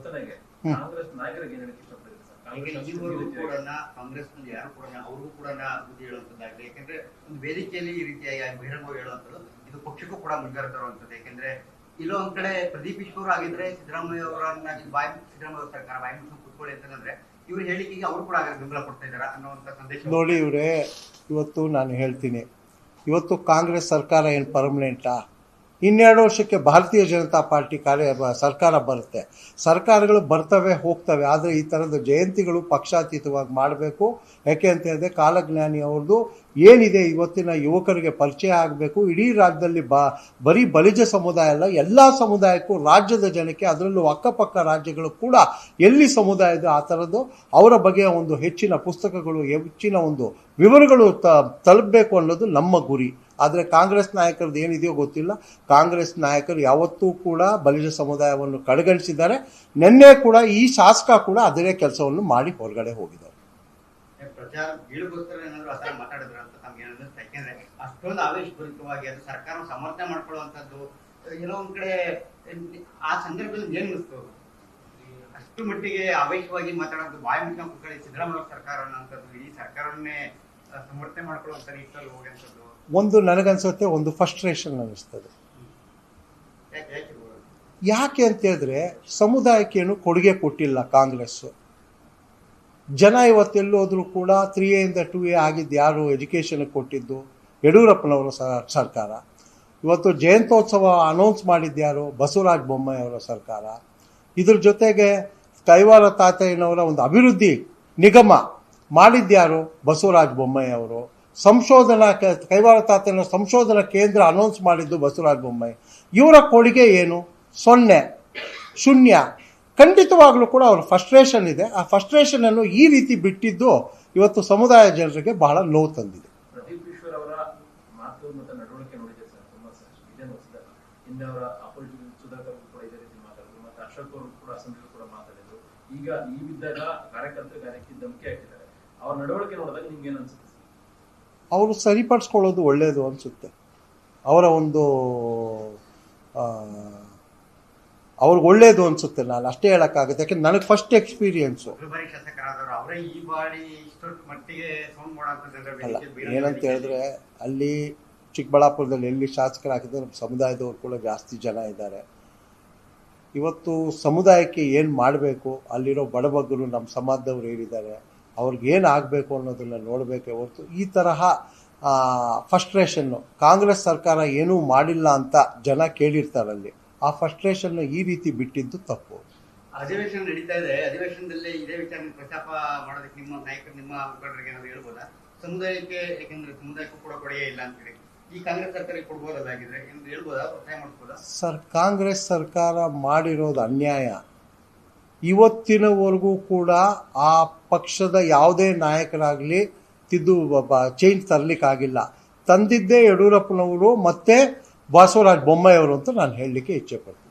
ವರ್ತನೆಗೆ ಕಾಂಗ್ರೆಸ್ ನಾಯಕರಿಗೆ ಏನ್ ಹೇಳಕ್ಕೆ ಇಷ್ಟಪಡ್ತೀರಿ ಸರ್? ಈವರೆಗೂ ಕೂಡ ಕಾಂಗ್ರೆಸ್ ನಲ್ಲಿ ಯಾರು ಕೂಡ ಅವ್ರಿಗೂ ಕೂಡ ಬುದ್ಧಿ ಹೇಳುವಂತದ್ದಾಗಲಿ, ಯಾಕಂದ್ರೆ ಒಂದು ವೇದಿಕೆಯಲ್ಲಿ ಈ ರೀತಿಯಾಗಿ ಬಹಿರಂಗವಾಗಿ ಹೇಳುವಂಥದ್ದು ಇದು ಪಕ್ಷಕ್ಕೂ ಕೂಡ ಮುಜುಗರ ತರುವಂಥದ್ದು. ಯಾಕಂದ್ರೆ ಇಲ್ಲೋ ಒಂದ್ ಕಡೆ ಪ್ರದೀಪ್ ಈಶ್ವರ್ ಆಗಿದ್ರೆ ಸಿದ್ದರಾಮಯ್ಯ ಅವರನ್ನಾಗಿ ಸಿದ್ದರಾಮಯ್ಯ ಸರ್ಕಾರ ಬಾಯಿ ಮುಚ್ಚಿಕೊಂಡು ಕೂತ್ಕೊಳ್ಳಿ ಅಂತಂದ್ರೆ ಇವ್ರ ಹೇಳಿಕೆಗೆ ಅವರು ಕೂಡ ಬೆಂಬಲ ಕೊಡ್ತಾ ಇದಾರ ಅನ್ನುವಂತ ಸಂದೇಶ. ನೋಡಿ ಇವರೇ, ಇವತ್ತು ನಾನು ಹೇಳ್ತೀನಿ, ಇವತ್ತು ಕಾಂಗ್ರೆಸ್ ಸರ್ಕಾರ ಏನು ಪರ್ಮನೆಂಟಾ? 12 ವರ್ಷಕ್ಕೆ ಭಾರತೀಯ ಜನತಾ ಪಾರ್ಟಿ ಸರ್ಕಾರ ಬರುತ್ತೆ. ಸರ್ಕಾರಗಳು ಬರ್ತವೆ ಹೋಗ್ತವೆ, ಆದರೆ ಈ ಥರದ ಜಯಂತಿಗಳು ಪಕ್ಷಾತೀತವಾಗಿ ಮಾಡಬೇಕು. ಯಾಕೆ ಅಂತ ಹೇಳಿದ್ರೆ ಕಾಲಜ್ಞಾನಿ ಅವ್ರದ್ದು ಏನಿದೆ ಇವತ್ತಿನ ಯುವಕರಿಗೆ ಪರಿಚಯ ಆಗಬೇಕು. ಇಡೀ ರಾಜ್ಯದಲ್ಲಿ ಬರೀ ಬಲಿಜ ಸಮುದಾಯ ಅಲ್ಲ, ಎಲ್ಲ ಸಮುದಾಯಕ್ಕೂ, ರಾಜ್ಯದ ಜನಕ್ಕೆ, ಅದರಲ್ಲೂ ಅಕ್ಕಪಕ್ಕ ರಾಜ್ಯಗಳು ಕೂಡ ಎಲ್ಲಿ ಸಮುದಾಯ ಇದೆ ಆ ಥರದ್ದು ಅವರ ಬಗೆಯ ಒಂದು ಹೆಚ್ಚಿನ ಪುಸ್ತಕಗಳು, ಹೆಚ್ಚಿನ ಒಂದು ವಿವರಗಳು ತಲುಪಬೇಕು ಅನ್ನೋದು ನಮ್ಮ ಗುರಿ. ಆದರೆ ಕಾಂಗ್ರೆಸ್ ನಾಯಕರದ್ದು ಏನಿದೆಯೋ ಗೊತ್ತಿಲ್ಲ. ಕಾಂಗ್ರೆಸ್ ನಾಯಕರು ಯಾವತ್ತೂ ಕೂಡ ಬಲಿಜ ಸಮುದಾಯವನ್ನು ಕಡೆಗಣಿಸಿದ್ದಾರೆ. ನಿನ್ನೆ ಕೂಡ ಈ ಶಾಸಕ ಕೂಡ ಅದೇ ಕೆಲಸವನ್ನು ಮಾಡಿ ಹೊರಗಡೆ ಹೋಗಿದ್ದಾರೆ. ಪ್ರಚಾರ ಗೀಳುಗೋಸ್ಕರ ಏನಾದ್ರು ಆ ಥರ ಮಾತಾಡಿದ್ರು ಅಂತ ತಮ್ಗೆ ಏನಾದ್ರು? ಯಾಕೆಂದ್ರೆ ಅಷ್ಟೊಂದು ಆವೇಶಪೂರಿತವಾಗಿ ಅದು ಸರ್ಕಾರ ಸಮರ್ಥನೆ ಮಾಡ್ಕೊಳ್ಳುವಂಥದ್ದು ಏನೋ ಒಂದ್ ಕಡೆ ಆ ಸಂದರ್ಭದಲ್ಲಿ ಏನ್ ಅನಿಸ್ತು? ಅಷ್ಟು ಮಟ್ಟಿಗೆ ಆವೇಶವಾಗಿ ಮಾತಾಡೋದು, ಬಾಯಿ ಮುಚ್ಚಿನ ಕೂತ್ಕೊಳ್ಳಿ ಸಿದ್ದರಾಮಯ್ಯ ಸರ್ಕಾರ ಅನ್ನೋಂಥದ್ದು, ಈ ಸರ್ಕಾರವನ್ನೇ ಸಮರ್ಥನೆ ಮಾಡ್ಕೊಳ್ಳುವಂತ ರೀತಿಯಲ್ಲಿ ಹೋಗುವಂಥದ್ದು ಒಂದು ನನಗನ್ಸುತ್ತೆ, ಒಂದು ಫ್ರಸ್ಟ್ರೇಷನ್ ಅನ್ನಿಸ್ತದೆ. ಯಾಕೆ ಅಂತ ಹೇಳಿದ್ರೆ ಸಮುದಾಯಕ್ಕೇನು ಕೊಡುಗೆ ಕೊಟ್ಟಿಲ್ಲ ಕಾಂಗ್ರೆಸ್ಸು. ಜನ ಇವತ್ತೆಲ್ಲೋದ್ರೂ ಕೂಡ 3A ಇಂದ 2A ಆಗಿದ್ದು ಯಾರು ಎಜುಕೇಷನ್ ಕೊಟ್ಟಿದ್ದು? ಯಡಿಯೂರಪ್ಪನವರ ಸರ್ಕಾರ. ಇವತ್ತು ಜಯಂತ್ಯೋತ್ಸವ ಅನೌನ್ಸ್ ಮಾಡಿದ್ಯಾರು? ಬಸವರಾಜ ಬೊಮ್ಮಾಯಿ ಅವರ ಸರ್ಕಾರ. ಇದ್ರ ಜೊತೆಗೆ ಕೈವಾರ ತಾತಯ್ಯನವರ ಒಂದು ಅಭಿವೃದ್ಧಿ ನಿಗಮ ಮಾಡಿದ್ಯಾರು? ಬಸವರಾಜ ಬೊಮ್ಮಾಯಿ ಅವರು. ಸಂಶೋಧನಾ ಕೈವಾರ ತಾತಯ್ಯನ ಸಂಶೋಧನಾ ಕೇಂದ್ರ ಅನೌನ್ಸ್ ಮಾಡಿದ್ದು ಬಸವರಾಜ ಬೊಮ್ಮಾಯಿ. ಇವರ ಕೊಡುಗೆ ಏನು? 0, ಶೂನ್ಯ. ಖಂಡಿತವಾಗ್ಲೂ ಕೂಡ ಅವ್ರ ಫ್ರಸ್ಟ್ರೇಷನ್ ಇದೆ. ಆ ಫ್ರಸ್ಟ್ರೇಷನ್ ಅನ್ನು ಈ ರೀತಿ ಬಿಟ್ಟಿದ್ದು ಇವತ್ತು ಸಮುದಾಯ ಜನರಿಗೆ ಬಹಳ ನೋವು ತಂದಿದೆ. ಪ್ರದೀಪ್ ಈಶ್ವರ್ ಅವರ ಮಾತು ಮತ್ತು ನಡವಳಿಕೆ ನೋಡಿದೆ ಸರ್, ತುಂಬಾ ಇದೇನು ಹೊಸದಲ್ಲ. ಹಿಂದೆ ಅವರ ಅಪೋಸಿಟ್ ಸುಧಾಕರ್ ಕೂಡ ಇದೇ ರೀತಿ ಮಾತಾಡಿದ್ರು, ಮತ್ತೆ ಅಶೋಕ್ ಅವರು ಕೂಡ ಅಸೆಂಬ್ಲಿ ಕೂಡ ಮಾತಾಡಿದ್ರು. ಈಗ ಈ ಬಿದ್ದಾಗ ಕಾರ್ಯಕರ್ತರಿಗೆ ಧಮಕಿ ಹಾಕಿದ್ದಾರೆ. ಅವ್ರ ನಡವಳಿಕೆ ನೋಡಿದಾಗ ನಿಮ್ಗೆ ಏನ್ ಅನ್ಸುತ್ತೆ? ಅವರು ಸರಿಪಡಿಸ್ಕೊಳ್ಳೋದು ಒಳ್ಳೆಯದು ಅನಿಸುತ್ತೆ. ಅವರ ಒಂದು ಅವ್ರಿಗೆ ಒಳ್ಳೇದು ಅನಿಸುತ್ತೆ. ನಾನು ಅಷ್ಟೇ ಹೇಳೋಕ್ಕಾಗುತ್ತೆ, ಯಾಕೆಂದ್ರೆ ನನಗೆ ಫಸ್ಟ್ ಎಕ್ಸ್ಪೀರಿಯನ್ಸು. ಅಲ್ಲ, ಏನಂತ ಹೇಳಿದ್ರೆ ಅಲ್ಲಿ ಚಿಕ್ಕಬಳ್ಳಾಪುರದಲ್ಲಿ ಎಲ್ಲಿ ಶಾಸಕರಾಗಿದ್ದರೆ ನಮ್ಮ ಸಮುದಾಯದವ್ರು ಕೂಡ ಜಾಸ್ತಿ ಜನ ಇದ್ದಾರೆ. ಇವತ್ತು ಸಮುದಾಯಕ್ಕೆ ಏನು ಮಾಡಬೇಕು, ಅಲ್ಲಿರೋ ಬಡಬಗ್ಗರು ನಮ್ಮ ಸಮಾಜದವ್ರು ಏನಿದ್ದಾರೆ ಅವ್ರಿಗೆ ಏನು ಆಗಬೇಕು ಅನ್ನೋದನ್ನು ನೋಡಬೇಕೇ ಹೊರತು ಈ ತರಹ ಫ್ರಸ್ಟ್ರೇಷನ್ನು ಕಾಂಗ್ರೆಸ್ ಸರ್ಕಾರ ಏನೂ ಮಾಡಿಲ್ಲ ಅಂತ ಜನ ಕೇಳಿರ್ತಾರಲ್ಲಿ. ಆ ಫ್ರಸ್ಟ್ರೇಷನ್ ಈ ರೀತಿ ಬಿಟ್ಟಿದ್ದು ತಪ್ಪು. ಅಧಿವೇಶನ ನಡೀತಾ ಇದೆ, ಅಧಿವೇಶನದಲ್ಲಿ ಇದೇ ವಿಚಾರ ಪ್ರಸ್ತಾಪ ಮಾಡೋದಕ್ಕೆ ನಿಮ್ಮ ನಾಯಕರು, ನಿಮ್ಮ ಮುಖಂಡರಿಗೆ ಏನಾದ್ರು ಹೇಳ್ಬೋದಾ? ಸಮುದಾಯಕ್ಕೆ, ಯಾಕಂದ್ರೆ ಸಮುದಾಯಕ್ಕೂ ಕೂಡ ಕೊಡುಗೆ ಇಲ್ಲ ಅಂತ ಹೇಳಿ ಈ ಕಾಂಗ್ರೆಸ್ ಸರ್ಕಾರಕ್ಕೆ ಕೊಡ್ಬೋದಲ್ಲ, ಆಗಿದ್ರೆ ಎಂದು ಹೇಳ್ಬೋದಾ, ಒತ್ತಾಯ ಮಾಡಿಸ್ಬೋದಾ? ಸರ್, ಕಾಂಗ್ರೆಸ್ ಸರ್ಕಾರ ಮಾಡಿರೋದು ಅನ್ಯಾಯ. ಇವತ್ತಿನವರೆಗೂ ಕೂಡ ಆ ಪಕ್ಷದ ಯಾವುದೇ ನಾಯಕರಾಗಲಿ ಚೇಂಜ್ ತರಲಿಕ್ಕಾಗಿಲ್ಲ. ತಂದಿದ್ದೇ ಯಡಿಯೂರಪ್ಪನವರು ಮತ್ತೆ ಬಸವರಾಜ ಬೊಮ್ಮಾಯಿ ಅವರು ಅಂತ ನಾನು ಹೇಳಲಿಕ್ಕೆ ಇಚ್ಛೆ ಪಡ್ತೀನಿ.